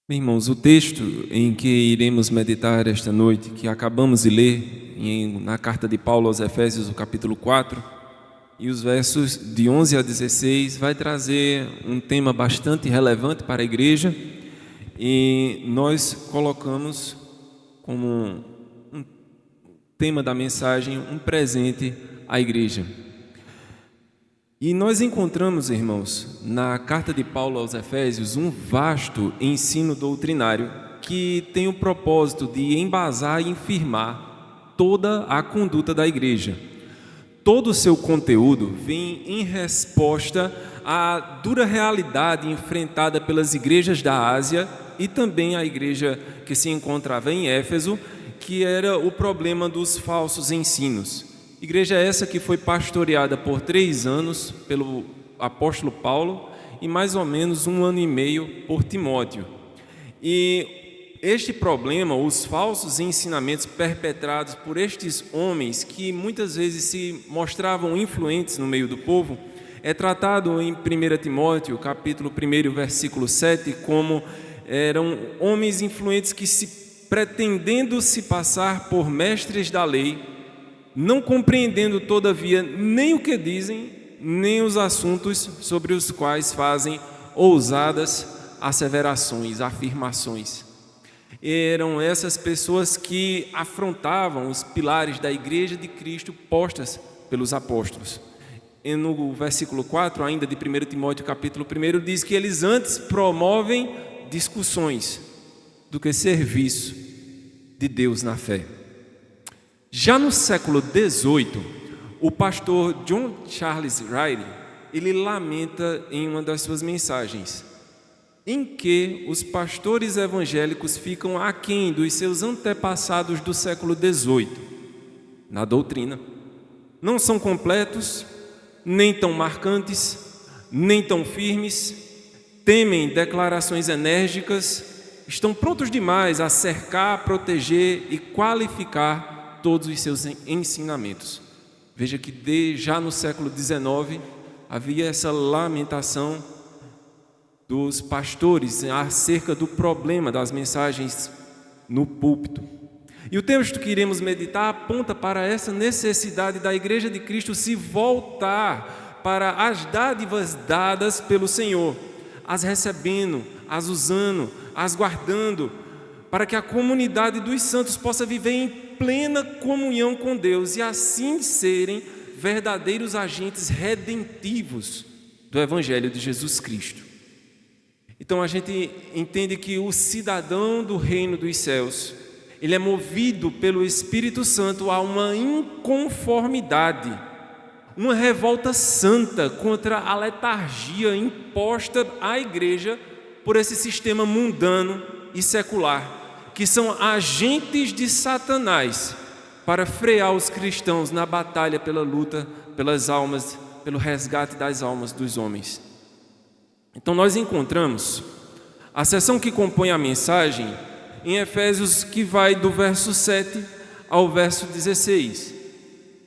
Bem, irmãos, o texto em que iremos meditar esta noite, que acabamos de ler na carta de Paulo aos Efésios, o capítulo 4, e os versos de 11 a 16, vai trazer um tema bastante relevante para a igreja, e nós colocamos como um tema da mensagem um presente à igreja. E nós encontramos, irmãos, na carta de Paulo aos Efésios, um vasto ensino doutrinário que tem o propósito de embasar e infirmar toda a conduta da igreja. Todo o seu conteúdo vem em resposta à dura realidade enfrentada pelas igrejas da Ásia e também a igreja que se encontrava em Éfeso, que era o problema dos falsos ensinos. Igreja essa que foi pastoreada por 3 anos pelo apóstolo Paulo e mais ou menos 1 ano e meio por Timóteo. E este problema, os falsos ensinamentos perpetrados por estes homens que muitas vezes se mostravam influentes no meio do povo, é tratado em 1 Timóteo, capítulo 1, versículo 7, como eram homens influentes que, pretendendo se passar por mestres da lei, não compreendendo, todavia, nem o que dizem, nem os assuntos sobre os quais fazem ousadas asseverações, afirmações. Eram essas pessoas que afrontavam os pilares da igreja de Cristo postas pelos apóstolos. E no versículo 4, ainda de 1 Timóteo, capítulo 1, diz que eles antes promovem discussões do que serviço de Deus na fé. Já no século XVIII, o pastor John Charles Riley, ele lamenta em uma das suas mensagens, em que os pastores evangélicos ficam aquém dos seus antepassados do século XVIII, na doutrina. Não são completos, nem tão marcantes, nem tão firmes, temem declarações enérgicas, estão prontos demais a cercar, proteger e qualificar todos os seus ensinamentos. Veja que já no século XIX havia essa lamentação dos pastores acerca do problema das mensagens no púlpito. E o texto que iremos meditar aponta para essa necessidade da Igreja de Cristo se voltar para as dádivas dadas pelo Senhor, as recebendo, as usando, as guardando, para que a comunidade dos santos possa viver em plena comunhão com Deus e assim serem verdadeiros agentes redentivos do Evangelho de Jesus Cristo. Então a gente entende que o cidadão do reino dos céus, ele é movido pelo Espírito Santo a uma inconformidade, uma revolta santa contra a letargia imposta à igreja por esse sistema mundano e secular, que são agentes de Satanás para frear os cristãos na batalha pela luta pelas almas, pelo resgate das almas dos homens. Então nós encontramos a seção que compõe a mensagem em Efésios, que vai do verso 7 ao verso 16,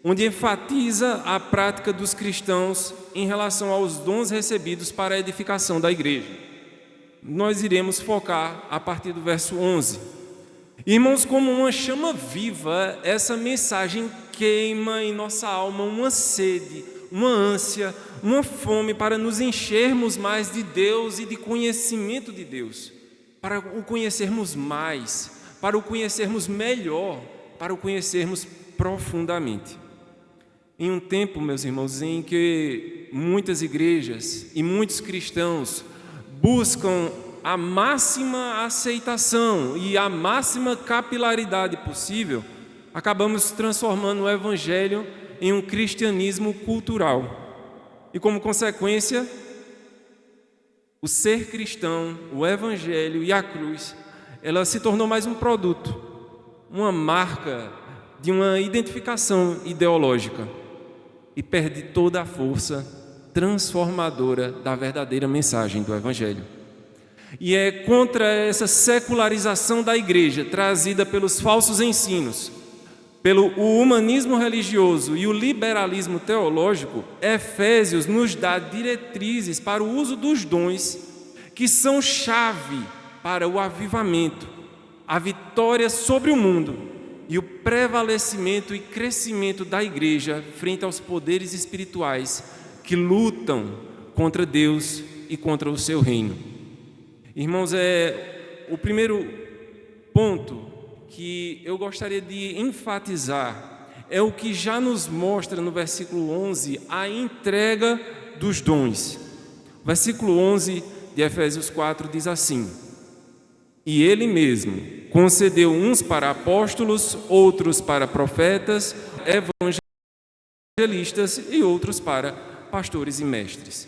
onde enfatiza a prática dos cristãos em relação aos dons recebidos para a edificação da igreja. Nós iremos focar a partir do verso 11. Irmãos, como uma chama viva, essa mensagem queima em nossa alma uma sede, uma ânsia, uma fome para nos enchermos mais de Deus e de conhecimento de Deus, para o conhecermos mais, para o conhecermos melhor, para o conhecermos profundamente. Em um tempo, meus irmãos, em que muitas igrejas e muitos cristãos buscam a máxima aceitação e a máxima capilaridade possível, acabamos transformando o Evangelho em um cristianismo cultural. E como consequência, o ser cristão, o Evangelho e a cruz, ela se tornou mais um produto, uma marca de uma identificação ideológica e perde toda a força transformadora da verdadeira mensagem do Evangelho. E é contra essa secularização da igreja, trazida pelos falsos ensinos, pelo humanismo religioso e o liberalismo teológico, Efésios nos dá diretrizes para o uso dos dons que são chave para o avivamento, a vitória sobre o mundo e o prevalecimento e crescimento da igreja frente aos poderes espirituais que lutam contra Deus e contra o seu reino. Irmãos, o primeiro ponto que eu gostaria de enfatizar é o que já nos mostra no versículo 11, a entrega dos dons. Versículo 11 de Efésios 4 diz assim: e ele mesmo concedeu uns para apóstolos, outros para profetas, evangelistas e outros para pastores e mestres.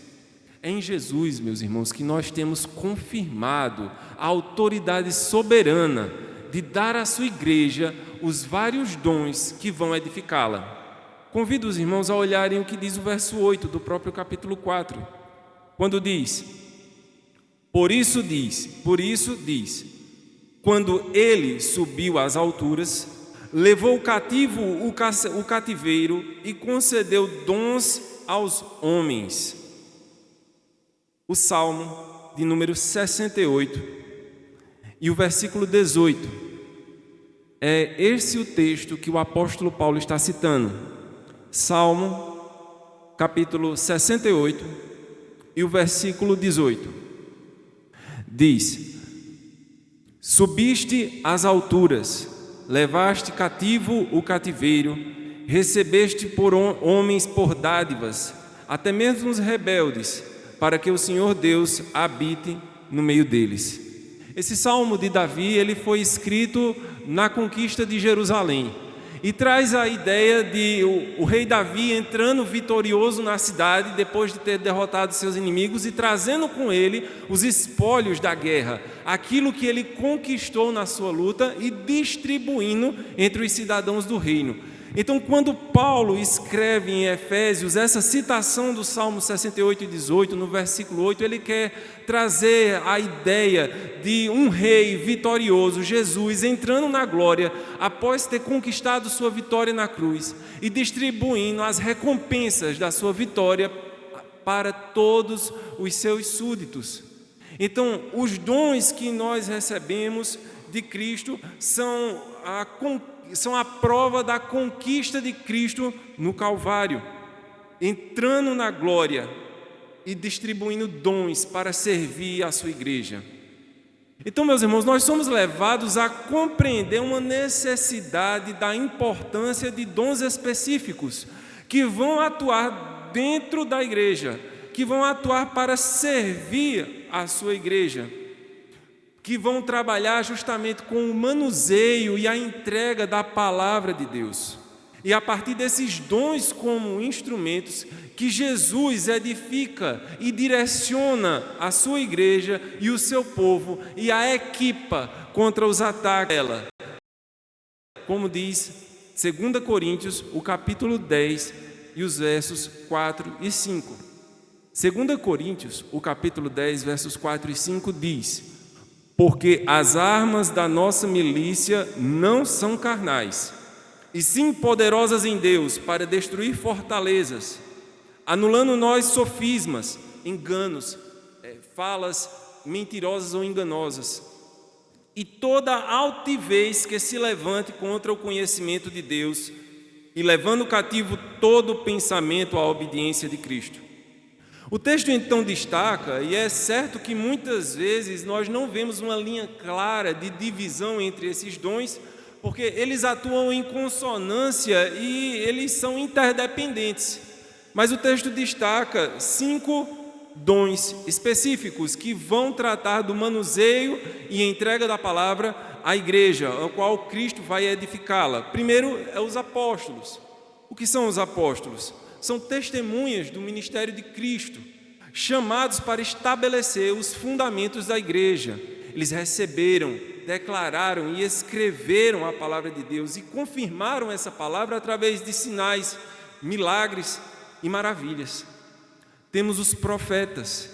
É em Jesus, meus irmãos, que nós temos confirmado a autoridade soberana de dar à sua igreja os vários dons que vão edificá-la. Convido os irmãos a olharem o que diz o verso 8 do próprio capítulo 4, quando diz: por isso diz, quando ele subiu às alturas, levou cativo o cativeiro e concedeu dons aos homens. O Salmo de número 68 e o versículo 18, é esse o texto que o apóstolo Paulo está citando. Salmo, capítulo 68 e o versículo 18, diz: subiste às alturas, levaste cativo o cativeiro, recebeste por homens por dádivas, até mesmo os rebeldes, para que o Senhor Deus habite no meio deles. Esse salmo de Davi, ele foi escrito na conquista de Jerusalém e traz a ideia de o rei Davi entrando vitorioso na cidade depois de ter derrotado seus inimigos e trazendo com ele os espólios da guerra, aquilo que ele conquistou na sua luta, e distribuindo entre os cidadãos do reino. Então, quando Paulo escreve em Efésios essa citação do Salmo 68 e 18, no versículo 8, ele quer trazer a ideia de um rei vitorioso, Jesus, entrando na glória após ter conquistado sua vitória na cruz e distribuindo as recompensas da sua vitória para todos os seus súditos. Então, os dons que nós recebemos de Cristo são a prova da conquista de Cristo no Calvário, entrando na glória e distribuindo dons para servir a sua igreja. Então, meus irmãos, nós somos levados a compreender uma necessidade da importância de dons específicos que vão atuar dentro da igreja, que vão atuar para servir a sua igreja, que vão trabalhar justamente com o manuseio e a entrega da palavra de Deus. E a partir desses dons como instrumentos que Jesus edifica e direciona a sua igreja e o seu povo e a equipa contra os ataques dela. Como diz 2 Coríntios, o capítulo 10 e os versos 4 e 5. 2 Coríntios, o capítulo 10, versos 4 e 5 diz: porque as armas da nossa milícia não são carnais, e sim poderosas em Deus para destruir fortalezas, anulando nós sofismas, enganos, falas mentirosas ou enganosas, e toda altivez que se levante contra o conhecimento de Deus, e levando cativo todo pensamento à obediência de Cristo. O texto então destaca, e é certo que muitas vezes nós não vemos uma linha clara de divisão entre esses dons, porque eles atuam em consonância e eles são interdependentes. Mas o texto destaca 5 dons específicos que vão tratar do manuseio e entrega da palavra à igreja, ao qual Cristo vai edificá-la. Primeiro é os apóstolos. O que são os apóstolos? São testemunhas do ministério de Cristo, chamados para estabelecer os fundamentos da igreja. Eles receberam, declararam e escreveram a palavra de Deus e confirmaram essa palavra através de sinais, milagres e maravilhas. Temos os profetas,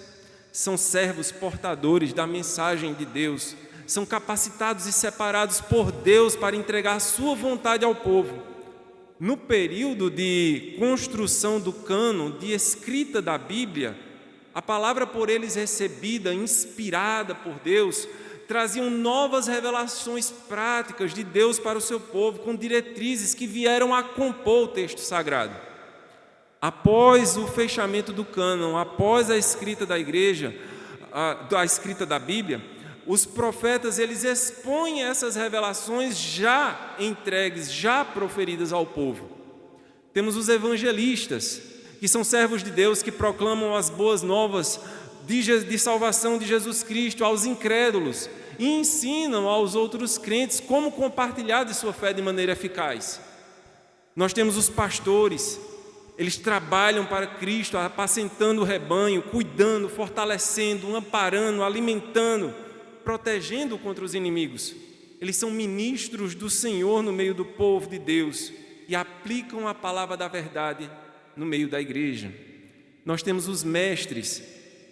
são servos portadores da mensagem de Deus, são capacitados e separados por Deus para entregar a sua vontade ao povo. No período de construção do cânon, de escrita da Bíblia, a palavra por eles recebida, inspirada por Deus, traziam novas revelações práticas de Deus para o seu povo, com diretrizes que vieram a compor o texto sagrado. Após o fechamento do cânon, após a escrita da igreja, a escrita da Bíblia, os profetas eles expõem essas revelações já entregues, já proferidas ao povo. Temos os evangelistas, que são servos de Deus, que proclamam as boas novas de salvação de Jesus Cristo aos incrédulos e ensinam aos outros crentes como compartilhar de sua fé de maneira eficaz. Nós temos os pastores, eles trabalham para Cristo, apacentando o rebanho, cuidando, fortalecendo, amparando, alimentando, protegendo contra os inimigos. Eles são ministros do Senhor no meio do povo de Deus e aplicam a palavra da verdade no meio da igreja. Nós temos os mestres,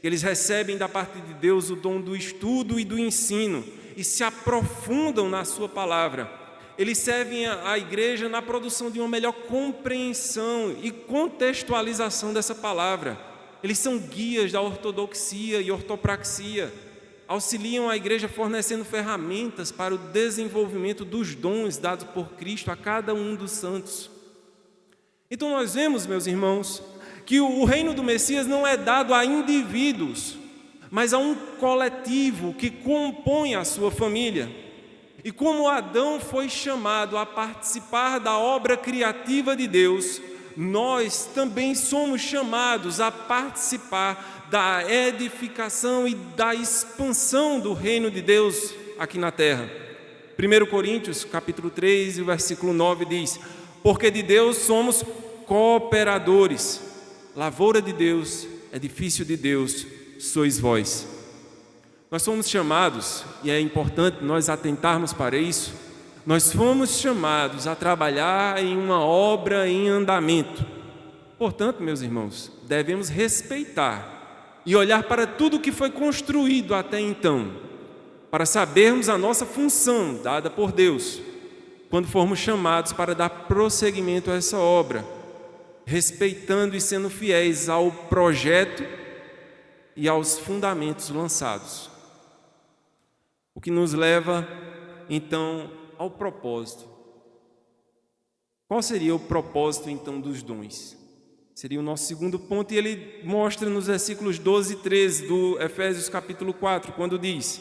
eles recebem da parte de Deus o dom do estudo e do ensino e se aprofundam na sua palavra. Eles servem a igreja na produção de uma melhor compreensão e contextualização dessa palavra. Eles são guias da ortodoxia e ortopraxia, auxiliam a igreja fornecendo ferramentas para o desenvolvimento dos dons dados por Cristo a cada um dos santos. Então nós vemos, meus irmãos, que o reino do Messias não é dado a indivíduos, mas a um coletivo que compõe a sua família. E como Adão foi chamado a participar da obra criativa de Deus, nós também somos chamados a participar da edificação e da expansão do reino de Deus aqui na terra. 1 Coríntios, capítulo 3, o versículo 9 diz: porque de Deus somos cooperadores. Lavoura de Deus, edifício de Deus, sois vós. Nós fomos chamados, e é importante nós atentarmos para isso, nós fomos chamados a trabalhar em uma obra em andamento. Portanto, meus irmãos, devemos respeitar e olhar para tudo que foi construído até então, para sabermos a nossa função dada por Deus, quando formos chamados para dar prosseguimento a essa obra, respeitando e sendo fiéis ao projeto e aos fundamentos lançados. O que nos leva, então, ao propósito. Qual seria o propósito, então, dos dons? Seria o nosso segundo ponto, e ele mostra nos versículos 12 e 13 do Efésios capítulo 4, quando diz: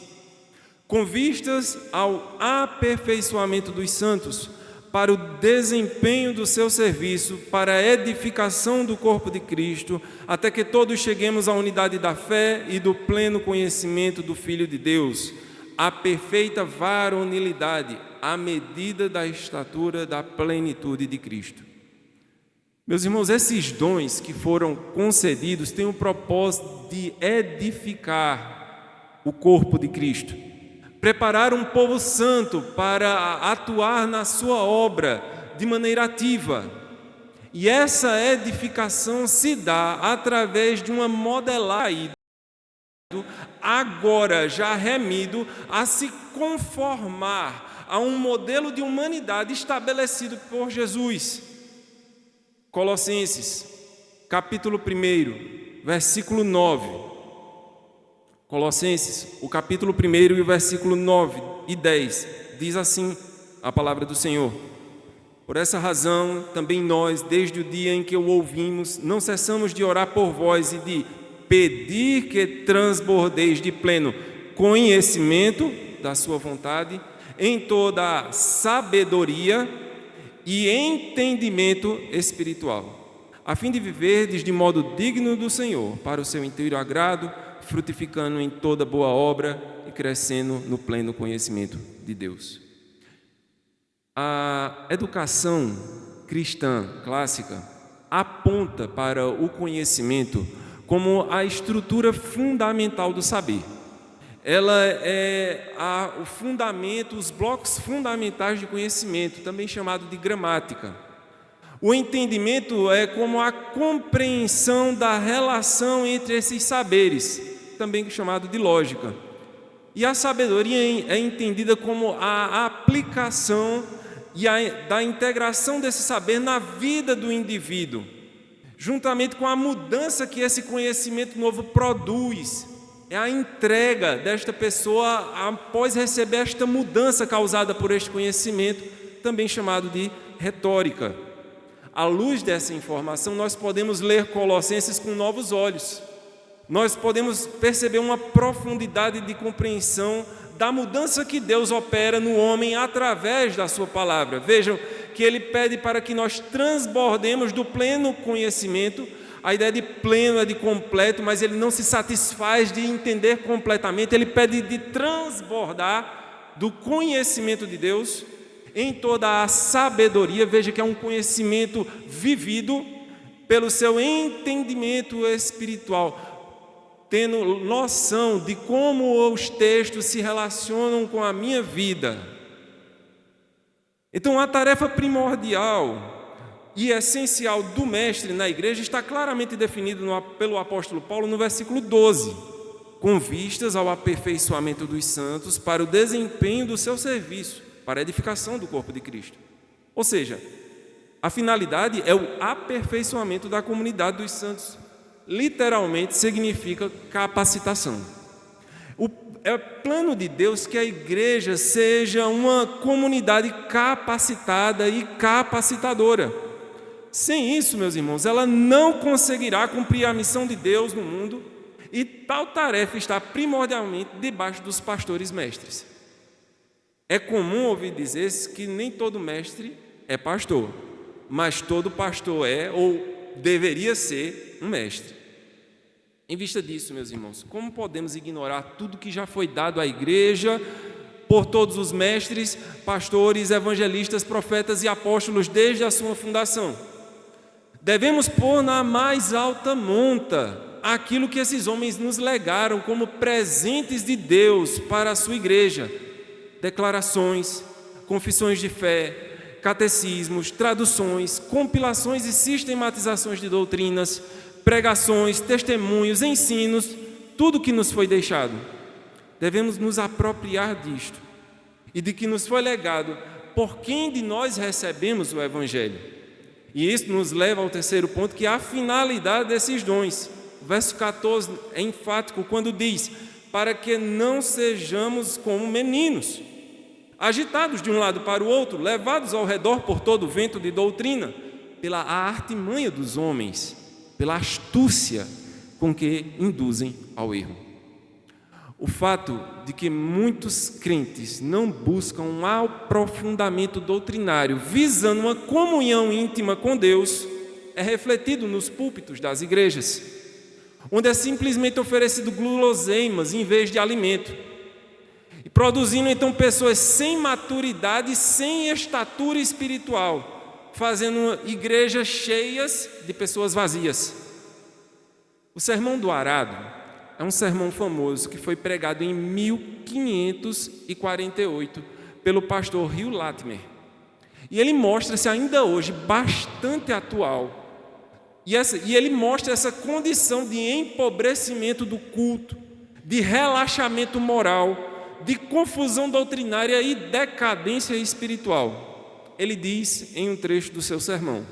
com vistas ao aperfeiçoamento dos santos, para o desempenho do seu serviço, para a edificação do corpo de Cristo, até que todos cheguemos à unidade da fé e do pleno conhecimento do Filho de Deus, à perfeita varonilidade, à medida da estatura da plenitude de Cristo. Meus irmãos, esses dons que foram concedidos têm o propósito de edificar o corpo de Cristo, preparar um povo santo para atuar na sua obra de maneira ativa. E essa edificação se dá através de uma modelagem, agora já remido a se conformar a um modelo de humanidade estabelecido por Jesus. Colossenses, capítulo 1, versículo 9. Colossenses, o capítulo 1 e o versículo 9 e 10, diz assim a palavra do Senhor: por essa razão, também nós, desde o dia em que o ouvimos, não cessamos de orar por vós e de pedir que transbordeis de pleno conhecimento da sua vontade, em toda a sabedoria e entendimento espiritual, a fim de viverdes de modo digno do Senhor, para o seu inteiro agrado, frutificando em toda boa obra e crescendo no pleno conhecimento de Deus. A educação cristã clássica aponta para o conhecimento como a estrutura fundamental do saber. Ela é o fundamento, os blocos fundamentais de conhecimento, também chamado de gramática. O entendimento é como a compreensão da relação entre esses saberes, também chamado de lógica. E a sabedoria é entendida como a aplicação da integração desse saber na vida do indivíduo, juntamente com a mudança que esse conhecimento novo produz é a entrega desta pessoa após receber esta mudança causada por este conhecimento, também chamado de retórica. À luz dessa informação, nós podemos ler Colossenses com novos olhos. Nós podemos perceber uma profundidade de compreensão da mudança que Deus opera no homem através da sua palavra. Vejam que ele pede para que nós transbordemos do pleno conhecimento. A ideia de pleno é de completo, mas ele não se satisfaz de entender completamente, ele pede de transbordar do conhecimento de Deus em toda a sabedoria. Veja que é um conhecimento vivido pelo seu entendimento espiritual, tendo noção de como os textos se relacionam com a minha vida. Então, a tarefa primordial e essencial do mestre na igreja está claramente definida pelo apóstolo Paulo no versículo 12, com vistas ao aperfeiçoamento dos santos para o desempenho do seu serviço, para a edificação do corpo de Cristo. Ou seja, a finalidade é o aperfeiçoamento da comunidade dos santos. Literalmente significa capacitação. É plano de Deus que a igreja seja uma comunidade capacitada e capacitadora. Sem isso, meus irmãos, ela não conseguirá cumprir a missão de Deus no mundo, e tal tarefa está primordialmente debaixo dos pastores mestres. É comum ouvir dizer que nem todo mestre é pastor, mas todo pastor é ou deveria ser um mestre. Em vista disso, meus irmãos, como podemos ignorar tudo que já foi dado à igreja por todos os mestres, pastores, evangelistas, profetas e apóstolos desde a sua fundação? Devemos pôr na mais alta monta aquilo que esses homens nos legaram como presentes de Deus para a sua igreja: declarações, confissões de fé, catecismos, traduções, compilações e sistematizações de doutrinas, pregações, testemunhos, ensinos, tudo que nos foi deixado. Devemos nos apropriar disto e de que nos foi legado por quem de nós recebemos o Evangelho. E isso nos leva ao terceiro ponto, que é a finalidade desses dons. O verso 14 é enfático quando diz: para que não sejamos como meninos, agitados de um lado para o outro, levados ao redor por todo o vento de doutrina, pela artimanha dos homens, pela astúcia com que induzem ao erro. O fato de que muitos crentes não buscam um aprofundamento doutrinário visando uma comunhão íntima com Deus é refletido nos púlpitos das igrejas, onde é simplesmente oferecido guloseimas em vez de alimento, e produzindo então pessoas sem maturidade e sem estatura espiritual, fazendo igrejas cheias de pessoas vazias. O Sermão do Arado é um sermão famoso que foi pregado em 1548 pelo pastor Hugh Latimer. E ele mostra-se ainda hoje bastante atual. E ele mostra essa condição de empobrecimento do culto, de relaxamento moral, de confusão doutrinária e decadência espiritual. Ele diz em um trecho do seu sermão: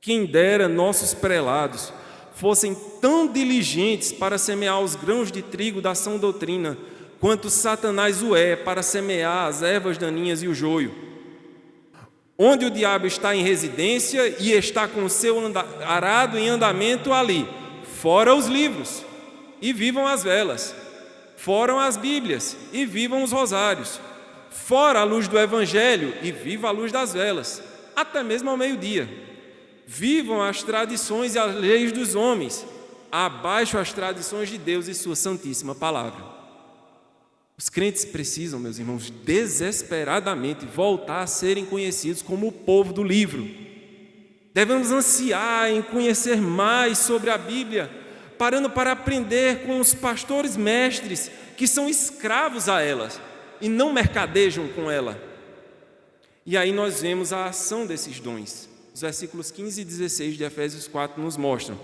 quem dera nossos prelados fossem tão diligentes para semear os grãos de trigo da sã doutrina, quanto Satanás o é para semear as ervas daninhas e o joio. Onde o diabo está em residência e está com o seu arado em andamento, ali, fora os livros, e vivam as velas, fora as bíblias, e vivam os rosários, fora a luz do evangelho, e viva a luz das velas, até mesmo ao meio-dia. Vivam as tradições e as leis dos homens, abaixo as tradições de Deus e sua santíssima palavra. Os crentes precisam, meus irmãos, desesperadamente voltar a serem conhecidos como o povo do livro. Devemos ansiar em conhecer mais sobre a Bíblia, parando para aprender com os pastores mestres que são escravos a elas e não mercadejam com ela. E aí nós vemos a ação desses dons. Os versículos 15 e 16 de Efésios 4 nos mostram: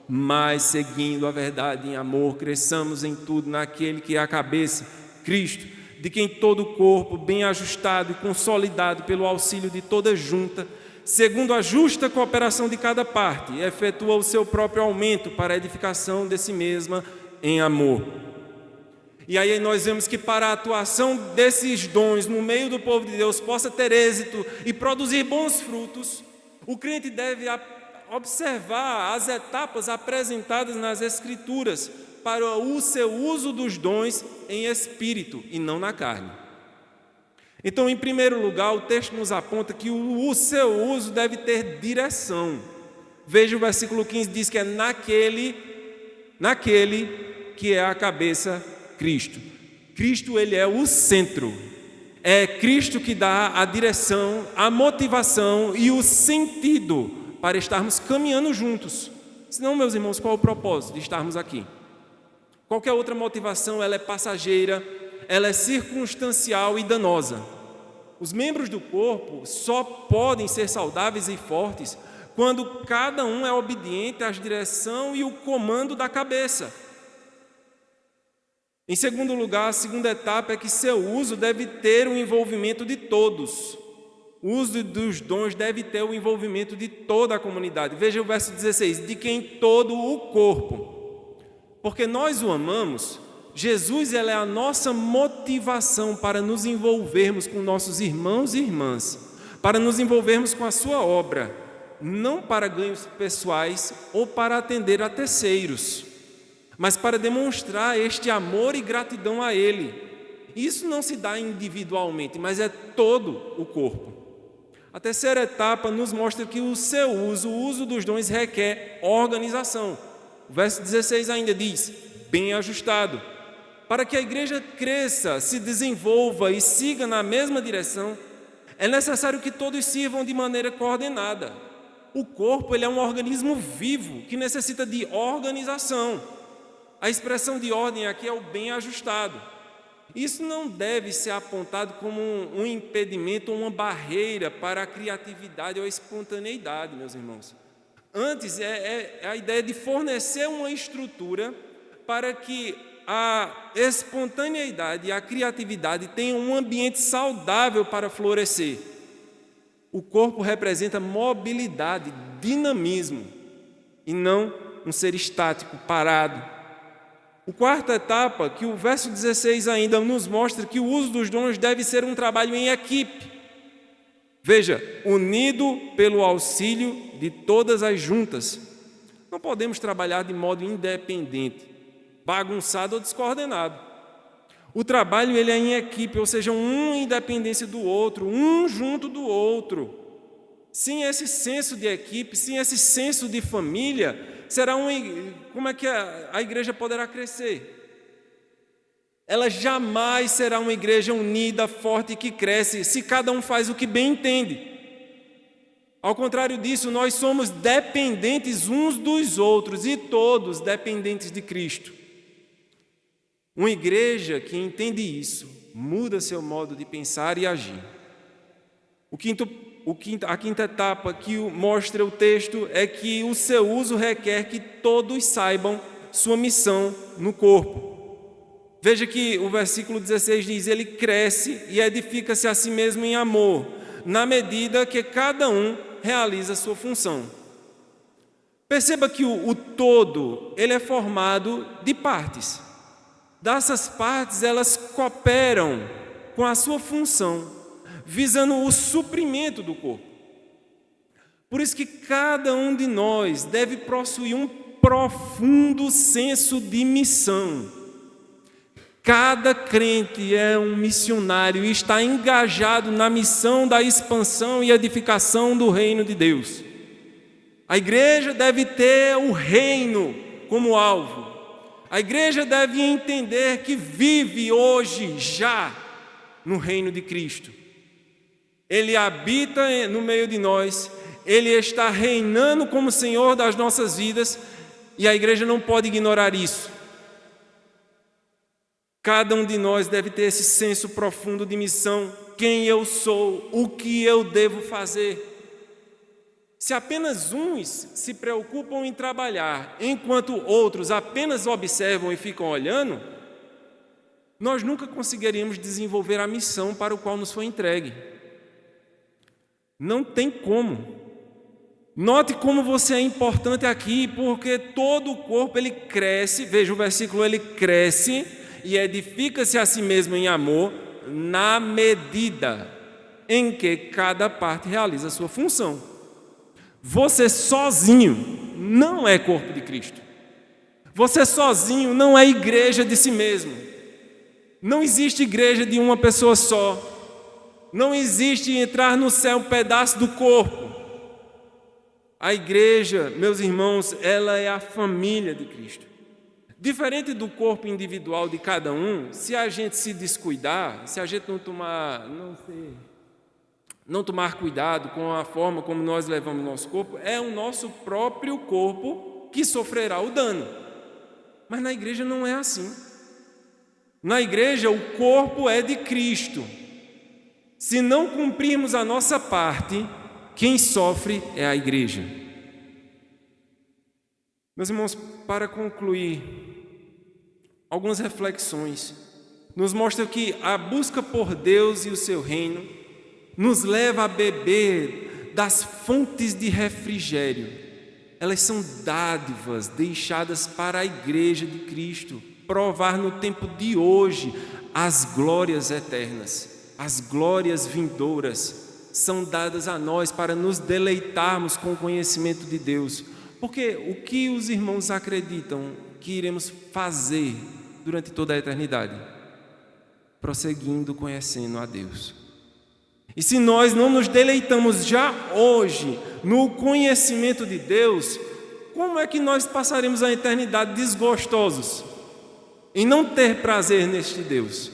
mas seguindo a verdade em amor, cresçamos em tudo naquele que é a cabeça, Cristo, de quem todo o corpo, bem ajustado e consolidado pelo auxílio de toda junta, segundo a justa cooperação de cada parte, efetua o seu próprio aumento para a edificação de si mesma em amor. E aí nós vemos que para a atuação desses dons no meio do povo de Deus possa ter êxito e produzir bons frutos, o crente deve observar as etapas apresentadas nas Escrituras para o seu uso dos dons em espírito e não na carne. Então, em primeiro lugar, o texto nos aponta que o seu uso deve ter direção. Veja o versículo 15, diz que é naquele que é a cabeça, Cristo. Cristo, ele é o centro. É Cristo que dá a direção, a motivação e o sentido para estarmos caminhando juntos. Senão, meus irmãos, qual é o propósito de estarmos aqui? Qualquer outra motivação, ela é passageira, ela é circunstancial e danosa. Os membros do corpo só podem ser saudáveis e fortes quando cada um é obediente à direção e o comando da cabeça. Em segundo lugar, a segunda etapa é que seu uso deve ter o envolvimento de todos. O uso dos dons deve ter o envolvimento de toda a comunidade. Veja o verso 16, de quem todo o corpo. Porque nós o amamos, Jesus ele é a nossa motivação para nos envolvermos com nossos irmãos e irmãs, para nos envolvermos com a sua obra, não para ganhos pessoais ou para atender a terceiros, mas para demonstrar este amor e gratidão a Ele. Isso não se dá individualmente, mas é todo o corpo. A terceira etapa nos mostra que o seu uso, o uso dos dons requer organização. O verso 16 ainda diz, bem ajustado. Para que a igreja cresça, se desenvolva e siga na mesma direção, é necessário que todos sirvam de maneira coordenada. O corpo ele é um organismo vivo que necessita de organização. A expressão de ordem aqui é o bem ajustado. Isso não deve ser apontado como um impedimento ou uma barreira para a criatividade ou a espontaneidade, meus irmãos. Antes, é a ideia de fornecer uma estrutura para que a espontaneidade e a criatividade tenham um ambiente saudável para florescer. O corpo representa mobilidade, dinamismo, e não um ser estático, parado. A quarta etapa, que o verso 16 ainda nos mostra que o uso dos dons deve ser um trabalho em equipe. Veja, unido pelo auxílio de todas as juntas. Não podemos trabalhar de modo independente, bagunçado ou descoordenado. O trabalho ele é em equipe, ou seja, um em dependência do outro, um junto do outro. Sem esse senso de equipe, sem esse senso de família, como é que a igreja poderá crescer? Ela jamais será uma igreja unida, forte e que cresce, se cada um faz o que bem entende. Ao contrário disso, nós somos dependentes uns dos outros e todos dependentes de Cristo. Uma igreja que entende isso, muda seu modo de pensar e agir. A quinta etapa que mostra o texto é que o seu uso requer que todos saibam sua missão no corpo. Veja que o versículo 16 diz, ele cresce e edifica-se a si mesmo em amor, na medida que cada um realiza a sua função. Perceba que o todo, ele é formado de partes. Dessas partes, elas cooperam com a sua função, visando o suprimento do corpo. Por isso que cada um de nós deve possuir um profundo senso de missão. Cada crente é um missionário e está engajado na missão da expansão e edificação do reino de Deus. A igreja deve ter o reino como alvo. A igreja deve entender que vive hoje já no reino de Cristo. Ele habita no meio de nós, Ele está reinando como Senhor das nossas vidas e a igreja não pode ignorar isso. Cada um de nós deve ter esse senso profundo de missão, quem eu sou, o que eu devo fazer. Se apenas uns se preocupam em trabalhar, enquanto outros apenas observam e ficam olhando, nós nunca conseguiríamos desenvolver a missão para o qual nos foi entregue. Não tem como. Note como você é importante aqui, porque todo o corpo ele cresce, veja o versículo, ele cresce e edifica-se a si mesmo em amor, na medida em que cada parte realiza a sua função. Você sozinho não é corpo de Cristo. Você sozinho não é igreja de si mesmo. Não existe igreja de uma pessoa só. Não existe entrar no céu um pedaço do corpo. A igreja, meus irmãos, ela é a família de Cristo. Diferente do corpo individual de cada um, se a gente se descuidar, se a gente não tomar cuidado com a forma como nós levamos o nosso corpo, é o nosso próprio corpo que sofrerá o dano. Mas na igreja não é assim. Na igreja o corpo é de Cristo. Se não cumprirmos a nossa parte, quem sofre é a igreja. Meus irmãos, para concluir, algumas reflexões nos mostram que a busca por Deus e o seu reino nos leva a beber das fontes de refrigério. Elas são dádivas deixadas para a igreja de Cristo provar no tempo de hoje as glórias eternas, as glórias vindouras são dadas a nós para nos deleitarmos com o conhecimento de Deus. Porque o que os irmãos acreditam que iremos fazer durante toda a eternidade? Prosseguindo conhecendo a Deus. E se nós não nos deleitamos já hoje no conhecimento de Deus, como é que nós passaremos a eternidade desgostosos em não ter prazer neste Deus?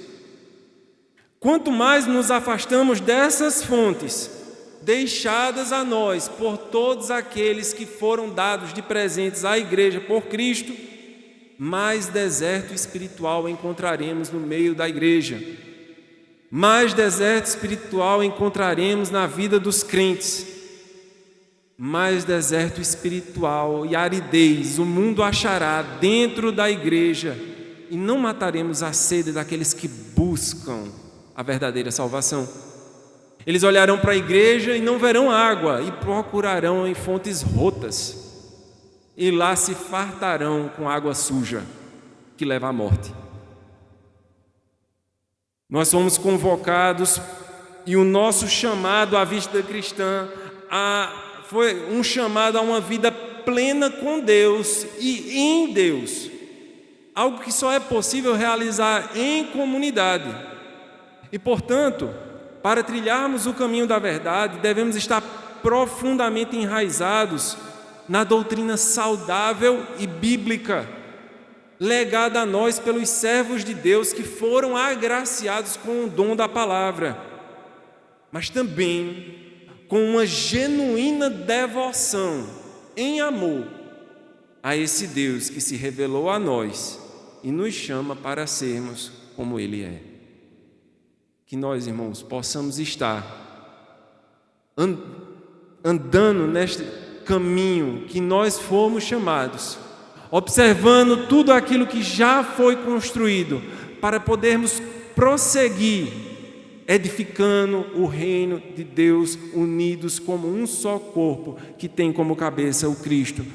Quanto mais nos afastamos dessas fontes, deixadas a nós por todos aqueles que foram dados de presentes à igreja por Cristo, mais deserto espiritual encontraremos no meio da igreja. Mais deserto espiritual encontraremos na vida dos crentes. Mais deserto espiritual e aridez o mundo achará dentro da igreja, e não mataremos a sede daqueles que buscam a verdadeira salvação. Eles olharão para a igreja e não verão água, e procurarão em fontes rotas, e lá se fartarão com água suja, que leva à morte. Nós somos convocados, e o nosso chamado à vida cristã foi um chamado a uma vida plena com Deus e em Deus, algo que só é possível realizar em comunidade. E, portanto, para trilharmos o caminho da verdade, devemos estar profundamente enraizados na doutrina saudável e bíblica, legada a nós pelos servos de Deus que foram agraciados com o dom da palavra, mas também com uma genuína devoção em amor a esse Deus que se revelou a nós e nos chama para sermos como Ele é. Que nós, irmãos, possamos estar andando neste caminho que nós fomos chamados, observando tudo aquilo que já foi construído, para podermos prosseguir, edificando o reino de Deus, unidos como um só corpo, que tem como cabeça o Cristo,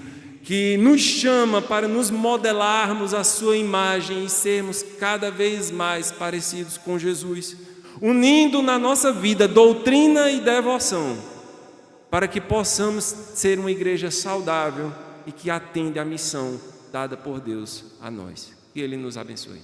que nos chama para nos modelarmos a sua imagem e sermos cada vez mais parecidos com Jesus, unindo na nossa vida doutrina e devoção, para que possamos ser uma igreja saudável e que atende à missão dada por Deus a nós. Que Ele nos abençoe.